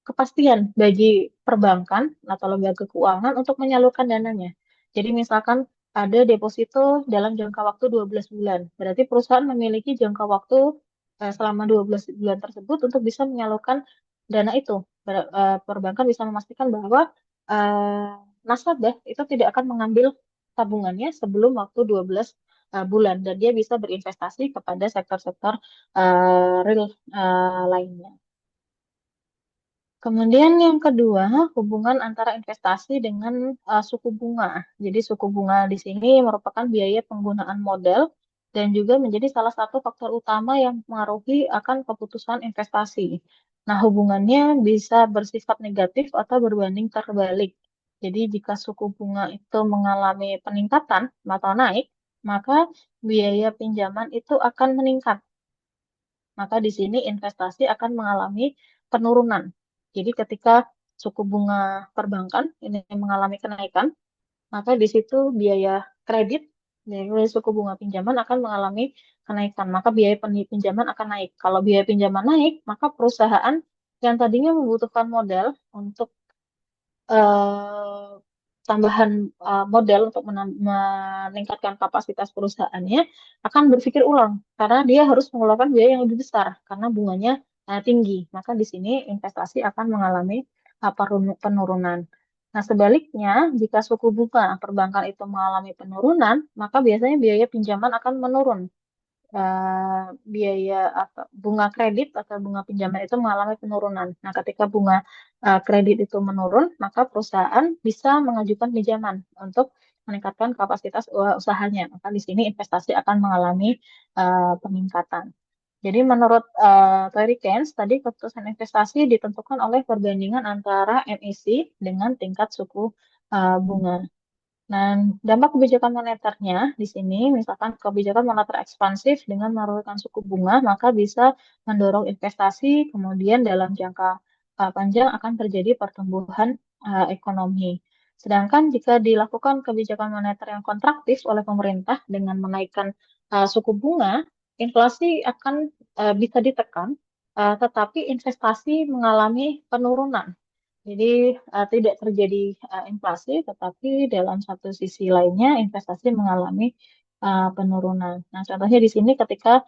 kepastian bagi perbankan atau lembaga keuangan untuk menyalurkan dananya. Jadi misalkan ada deposito dalam jangka waktu 12 bulan. Berarti perusahaan memiliki jangka waktu selama 12 bulan tersebut untuk bisa menyalurkan dana itu. Perbankan bisa memastikan bahwa eh, nasabah itu tidak akan mengambil tabungannya sebelum waktu 12 bulan dan dia bisa berinvestasi kepada sektor-sektor real lainnya. Kemudian yang kedua, hubungan antara investasi dengan suku bunga. Jadi suku bunga di sini merupakan biaya penggunaan modal dan juga menjadi salah satu faktor utama yang mengaruhi akan keputusan investasi. Nah, hubungannya bisa bersifat negatif atau berbanding terbalik. Jadi jika suku bunga itu mengalami peningkatan atau naik, maka biaya pinjaman itu akan meningkat. Maka di sini investasi akan mengalami penurunan. Jadi ketika suku bunga perbankan ini mengalami kenaikan, maka di situ biaya kredit dari suku bunga pinjaman akan mengalami kenaikan. Maka biaya pinjaman akan naik. Kalau biaya pinjaman naik, maka perusahaan yang tadinya membutuhkan modal untuk eh, tambahan modal untuk meningkatkan kapasitas perusahaannya akan berpikir ulang karena dia harus mengeluarkan biaya yang lebih besar karena bunganya tinggi. Maka di sini investasi akan mengalami penurunan. Nah, sebaliknya, jika suku bunga perbankan itu mengalami penurunan, maka biasanya biaya pinjaman akan menurun. Biaya atau bunga kredit atau bunga pinjaman itu mengalami penurunan. Nah, ketika bunga kredit itu menurun, maka perusahaan bisa mengajukan pinjaman untuk meningkatkan kapasitas usahanya. Maka di sini investasi akan mengalami peningkatan. Jadi menurut teori Keynes, tadi keputusan investasi ditentukan oleh perbandingan antara emisi dengan tingkat suku bunga. Dan dampak kebijakan moneternya di sini, misalkan kebijakan moneter ekspansif dengan menurunkan suku bunga, maka bisa mendorong investasi, kemudian dalam jangka panjang akan terjadi pertumbuhan ekonomi. Sedangkan jika dilakukan kebijakan moneter yang kontraktif oleh pemerintah dengan menaikkan suku bunga, inflasi akan bisa ditekan, tetapi investasi mengalami penurunan. Jadi tidak terjadi inflasi, tetapi dalam satu sisi lainnya investasi mengalami penurunan. Nah, contohnya di sini ketika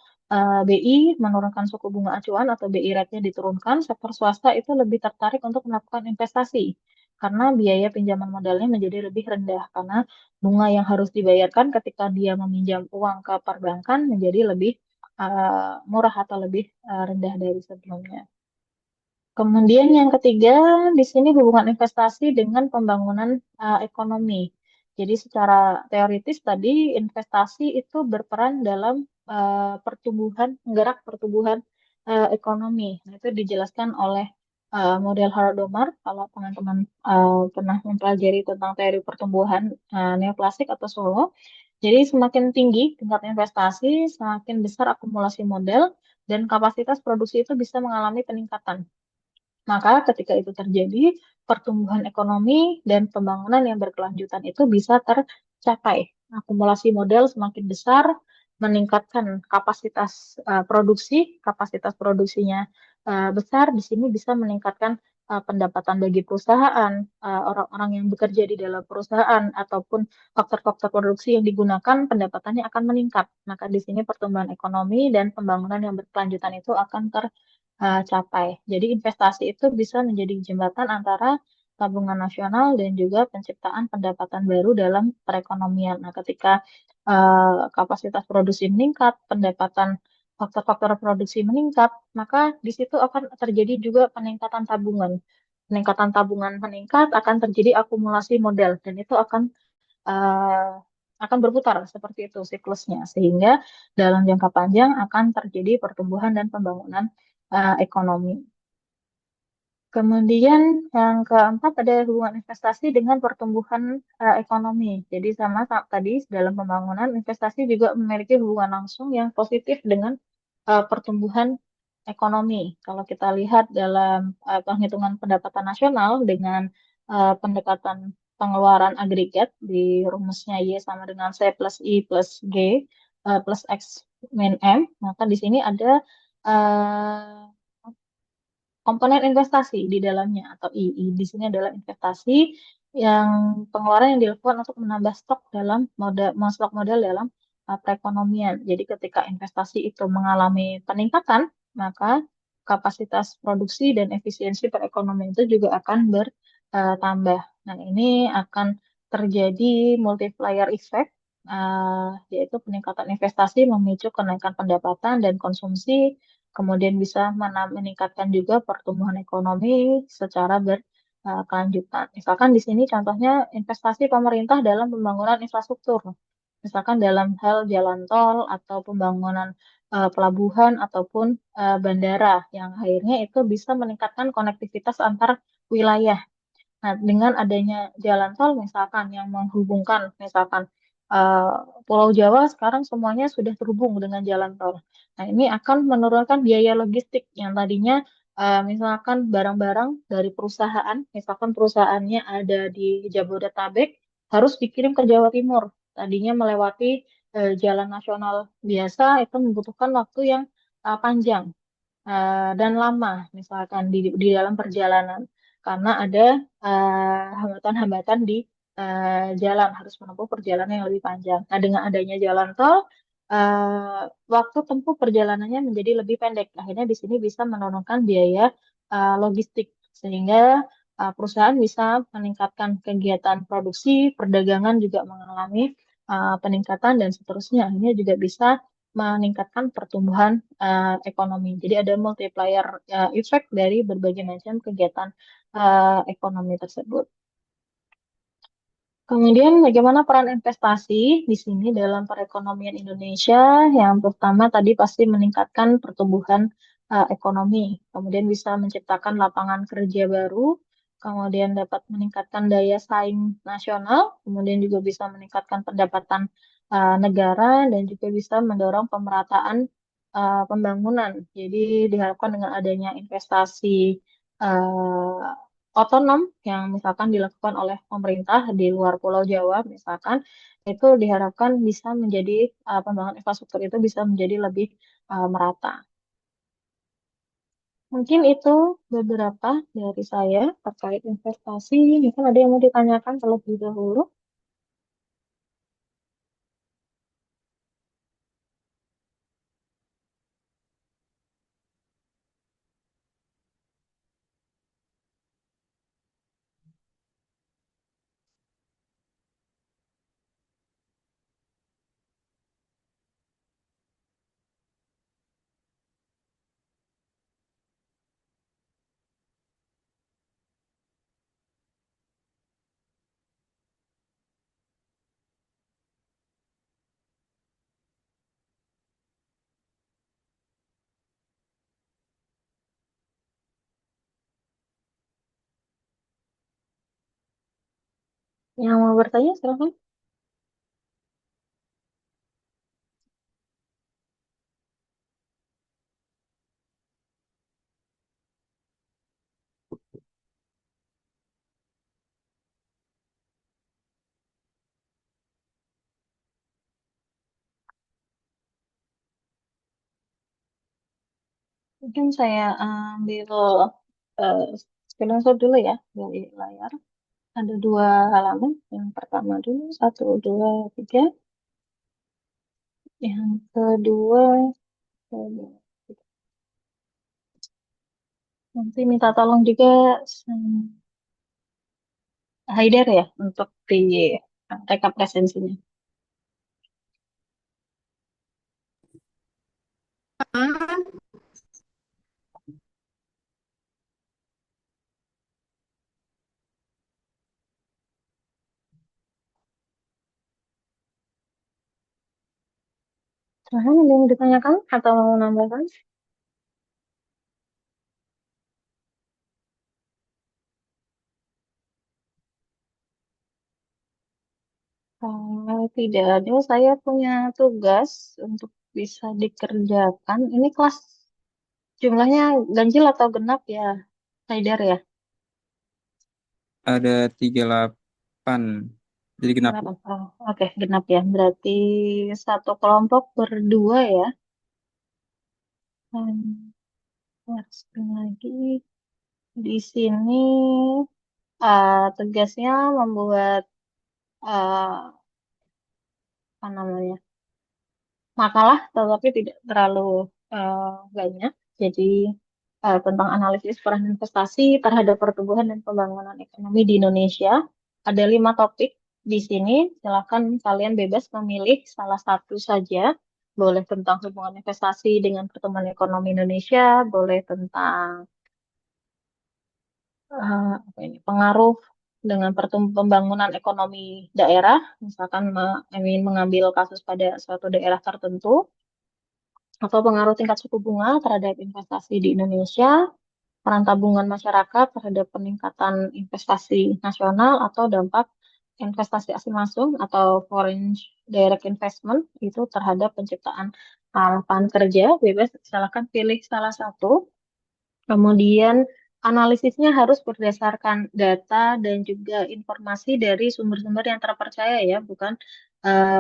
BI menurunkan suku bunga acuan atau BI rate-nya diturunkan, sektor swasta itu lebih tertarik untuk melakukan investasi karena biaya pinjaman modalnya menjadi lebih rendah karena bunga yang harus dibayarkan ketika dia meminjam uang ke perbankan menjadi lebih murah atau lebih rendah dari sebelumnya. Kemudian yang ketiga, di sini hubungan investasi dengan pembangunan ekonomi. Jadi secara teoritis tadi investasi itu berperan dalam menggerak pertumbuhan ekonomi. Nah, itu dijelaskan oleh model Hardomar. Kalau teman-teman pernah mempelajari tentang teori pertumbuhan neoklasik atau Solo. Jadi semakin tinggi tingkat investasi, semakin besar akumulasi modal, dan kapasitas produksi itu bisa mengalami peningkatan. Maka ketika itu terjadi, pertumbuhan ekonomi dan pembangunan yang berkelanjutan itu bisa tercapai. Akumulasi modal semakin besar, meningkatkan kapasitas produksinya besar, di sini bisa meningkatkan pendapatan bagi perusahaan, orang-orang yang bekerja di dalam perusahaan, ataupun faktor-faktor produksi yang digunakan, pendapatannya akan meningkat. Maka di sini pertumbuhan ekonomi dan pembangunan yang berkelanjutan itu akan capai. Jadi investasi itu bisa menjadi jembatan antara tabungan nasional dan juga penciptaan pendapatan baru dalam perekonomian. Nah, ketika kapasitas produksi meningkat, pendapatan faktor-faktor produksi meningkat, maka di situ akan terjadi juga peningkatan tabungan. Peningkatan tabungan meningkat akan terjadi akumulasi modal dan itu akan berputar seperti itu siklusnya sehingga dalam jangka panjang akan terjadi pertumbuhan dan pembangunan ekonomi. Kemudian yang keempat ada hubungan investasi dengan pertumbuhan ekonomi. Jadi tadi dalam pembangunan investasi juga memiliki hubungan langsung yang positif dengan pertumbuhan ekonomi. Kalau kita lihat dalam penghitungan pendapatan nasional dengan pendekatan pengeluaran agregat di rumusnya Y sama dengan C plus I plus G plus X min M, maka di sini ada komponen investasi di dalamnya atau II. Di sini adalah investasi yang pengeluaran yang dilakukan untuk menambah stok dalam stok modal dalam perekonomian. Jadi ketika investasi itu mengalami peningkatan, maka kapasitas produksi dan efisiensi perekonomian itu juga akan bertambah. Nah, ini akan terjadi multiplier effect, yaitu peningkatan investasi memicu kenaikan pendapatan dan konsumsi, kemudian bisa meningkatkan juga pertumbuhan ekonomi secara berkelanjutan. Misalkan di sini contohnya investasi pemerintah dalam pembangunan infrastruktur, misalkan dalam hal jalan tol atau pembangunan pelabuhan ataupun bandara, yang akhirnya itu bisa meningkatkan konektivitas antar wilayah. Nah, dengan adanya jalan tol misalkan yang menghubungkan misalkan eh, Pulau Jawa sekarang semuanya sudah terhubung dengan jalan tol. Nah, ini akan menurunkan biaya logistik yang tadinya misalkan barang-barang dari perusahaan, misalkan perusahaannya ada di Jabodetabek harus dikirim ke Jawa Timur. Tadinya melewati jalan nasional biasa itu membutuhkan waktu yang panjang dan lama misalkan di dalam perjalanan karena ada hambatan-hambatan di jalan harus menempuh perjalanan yang lebih panjang. Nah, dengan adanya jalan tol, waktu tempuh perjalanannya menjadi lebih pendek. Akhirnya di sini bisa menurunkan biaya logistik sehingga perusahaan bisa meningkatkan kegiatan produksi, perdagangan juga mengalami peningkatan dan seterusnya. Ini juga bisa meningkatkan pertumbuhan ekonomi. Jadi ada multiplier effect dari berbagai macam kegiatan ekonomi tersebut. Kemudian bagaimana peran investasi di sini dalam perekonomian Indonesia? Yang pertama tadi pasti meningkatkan pertumbuhan ekonomi, kemudian bisa menciptakan lapangan kerja baru, kemudian dapat meningkatkan daya saing nasional, kemudian juga bisa meningkatkan pendapatan negara dan juga bisa mendorong pemerataan pembangunan. Jadi diharapkan dengan adanya investasi otonom yang misalkan dilakukan oleh pemerintah di luar Pulau Jawa misalkan itu diharapkan bisa menjadi pembangunan infrastruktur itu bisa menjadi lebih merata. Mungkin itu beberapa dari saya terkait investasi. Mungkin ada yang mau ditanyakan terlebih dahulu. Yang mau bertanya silahkan. Mungkin saya ambil uh, screenshot dulu ya dari layar. Ada dua halaman. Yang pertama dulu, satu, dua, tiga. Yang kedua, kedua. Nanti minta tolong juga Haidar ya untuk di rekap presensinya. Silahkan ada yang ditanyakan atau mau menambahkan? Tidak ada, saya punya tugas untuk bisa dikerjakan. Ini kelas jumlahnya ganjil atau genap ya, Haidar ya? Ada 38. Jadi genap, Genap. Bu. Oh, oke, genap ya. Berarti satu kelompok berdua ya. Screen lagi. Di sini tugasnya membuat apa namanya makalah, tetapi tidak terlalu banyak. Jadi tentang analisis peran investasi terhadap pertumbuhan dan pembangunan ekonomi di Indonesia. Ada 5 topik di sini. Silakan kalian bebas memilih salah satu saja. Boleh tentang hubungan investasi dengan pertumbuhan ekonomi Indonesia, boleh tentang apa ini pengaruh dengan pembangunan ekonomi daerah, misalkan ingin mengambil kasus pada suatu daerah tertentu, atau pengaruh tingkat suku bunga terhadap investasi di Indonesia, peran tabungan masyarakat terhadap peningkatan investasi nasional, atau dampak investasi asing masuk atau foreign direct investment itu terhadap penciptaan lapangan kerja. Bebas, silakan pilih salah satu. Kemudian analisisnya harus berdasarkan data dan juga informasi dari sumber-sumber yang terpercaya ya, bukan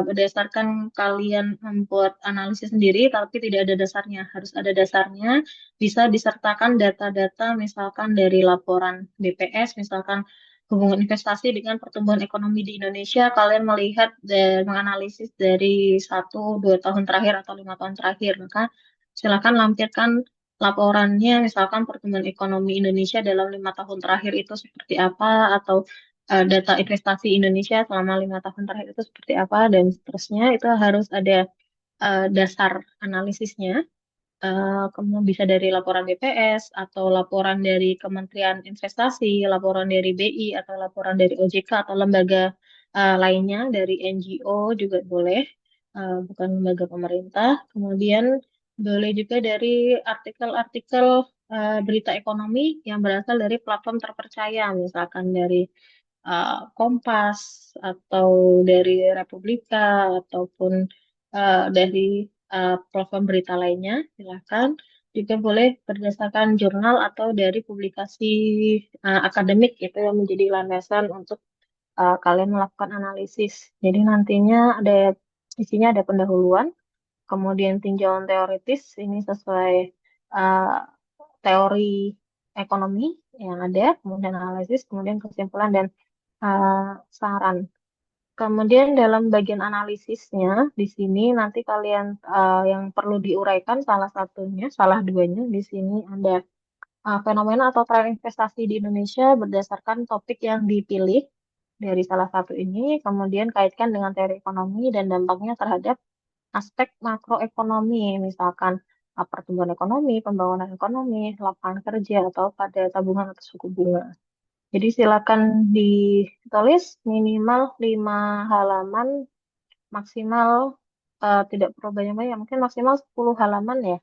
berdasarkan kalian membuat analisis sendiri tapi tidak ada dasarnya. Harus ada dasarnya, bisa disertakan data-data misalkan dari laporan BPS, misalkan hubungan investasi dengan pertumbuhan ekonomi di Indonesia, kalian melihat dan menganalisis dari 1-2 tahun terakhir atau 5 tahun terakhir, maka silakan lampirkan laporannya, misalkan pertumbuhan ekonomi Indonesia dalam 5 tahun terakhir itu seperti apa, atau data investasi Indonesia selama 5 tahun terakhir itu seperti apa, dan seterusnya. Itu harus ada dasar analisisnya. Kemudian bisa dari laporan BPS atau laporan dari Kementerian Investasi, laporan dari BI atau laporan dari OJK atau lembaga lainnya, dari NGO juga boleh, bukan lembaga pemerintah. Kemudian boleh juga dari artikel-artikel berita ekonomi yang berasal dari platform terpercaya, misalkan dari Kompas atau dari Republika ataupun dari platform berita lainnya, silakan. Juga boleh berdasarkan jurnal atau dari publikasi akademik itu yang menjadi landasan untuk kalian melakukan analisis. Jadi nantinya ada isinya ada pendahuluan, kemudian tinjauan teoritis ini sesuai uh, teori ekonomi yang ada, kemudian analisis, kemudian kesimpulan dan saran. Kemudian dalam bagian analisisnya di sini nanti kalian yang perlu diuraikan salah satunya, salah duanya di sini ada fenomena atau tren investasi di Indonesia berdasarkan topik yang dipilih dari salah satu ini, kemudian kaitkan dengan teori ekonomi dan dampaknya terhadap aspek makroekonomi, misalkan pertumbuhan ekonomi, pembangunan ekonomi, lapangan kerja, atau pada tabungan atau suku bunga. Jadi silakan ditulis minimal 5 halaman, maksimal tidak perlu banyak-banyak, mungkin maksimal 10 halaman ya.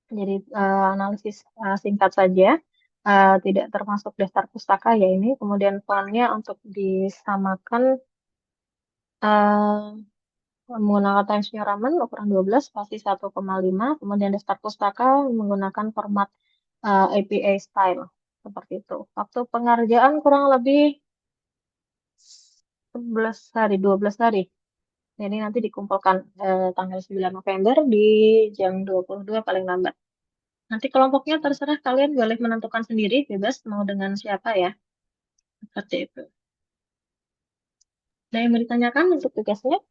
Jadi analisis singkat saja, tidak termasuk daftar pustaka ya ini. Kemudian fontnya untuk disamakan menggunakan Times New Roman ukuran 12 spasi 1,5. Kemudian daftar pustaka menggunakan format APA style seperti itu. Waktu pengerjaan kurang lebih 11 hari, 12 hari. Jadi nanti dikumpulkan tanggal 9 November di jam 22 paling lambat. Nanti kelompoknya terserah kalian boleh menentukan sendiri, bebas mau dengan siapa ya. Seperti itu. Ada yang mau ditanyakan untuk tugasnya?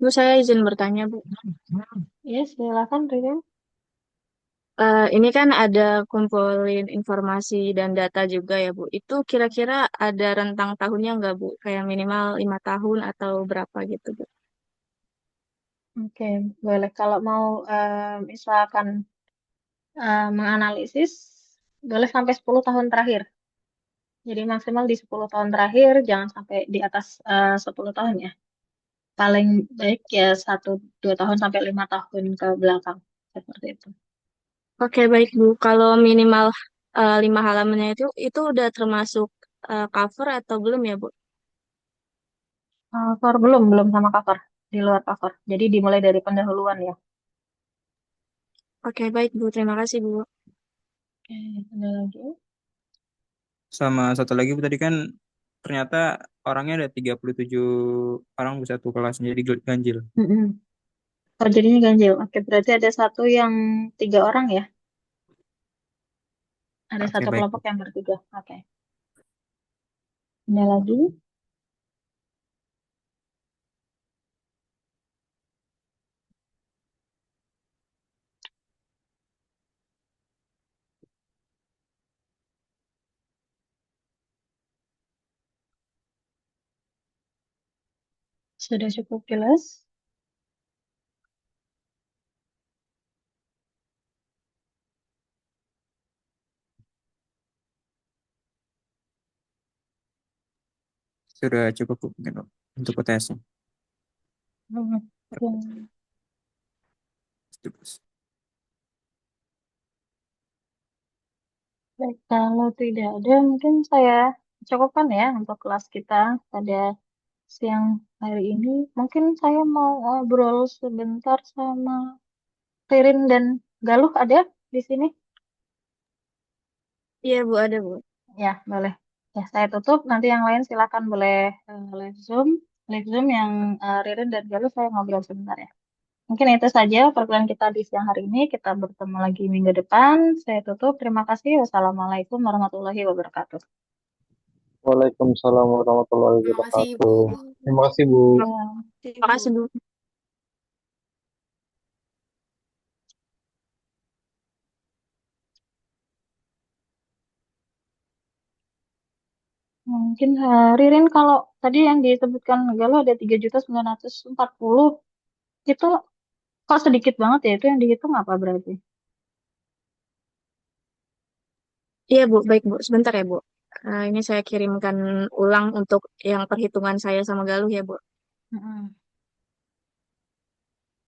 Bu, saya izin bertanya, Bu. Ya, silakan Rian. Ini kan ada kumpulin informasi dan data juga ya, Bu. Itu kira-kira ada rentang tahunnya nggak, Bu? Kayak minimal 5 tahun atau berapa gitu, Bu? Oke, boleh. Kalau mau misalkan menganalisis, boleh sampai 10 tahun terakhir. Jadi maksimal di 10 tahun terakhir, jangan sampai di atas 10 tahun ya. Paling baik ya 1-2 tahun sampai 5 tahun ke belakang. Seperti itu. Oke, baik, Bu. Kalau minimal 5 halamannya itu udah termasuk cover atau belum ya, Bu? Cover belum sama cover. Di luar cover. Jadi dimulai dari pendahuluan ya. Oke, baik Bu. Terima kasih Bu. Oke, ada lagi. Sama satu lagi Bu, tadi kan ternyata orangnya ada 37 orang Bu satu kelas jadi ganjil. Mm-mm. Oh, jadinya ganjil. Oke, berarti ada satu yang 3 orang ya. Ada Oke satu baik Bu. kelompok yang bertiga. Oke. Ada lagi. Sudah cukup jelas. Sudah cukup Bu, mungkin Bu, untuk UTS-nya. Hmm. Oke. Baik, kalau tidak ada, mungkin saya cukupkan ya untuk kelas kita pada siang hari ini. Mungkin saya mau ngobrol sebentar sama Ririn dan Galuh ada di sini. Iya Bu, ada Bu. Ya, boleh. Ya, saya tutup. Nanti yang lain silakan boleh live Zoom. Live Zoom yang Ririn dan Galuh saya ngobrol sebentar ya. Mungkin itu saja perkuliahan kita di siang hari ini. Kita bertemu lagi minggu depan. Saya tutup. Terima kasih. Wassalamualaikum warahmatullahi wabarakatuh. Waalaikumsalam warahmatullahi Terima kasih, Bu. wabarakatuh. Terima kasih, Bu. Ya. Terima kasih Bu. Mungkin Ririn kalau tadi yang disebutkan Galuh ada 3.940 itu kok sedikit banget ya, itu yang dihitung apa berarti? Iya Bu, baik Bu. Sebentar ya Bu. Ini saya kirimkan ulang untuk yang perhitungan saya sama Galuh ya Bu. Mm-mm.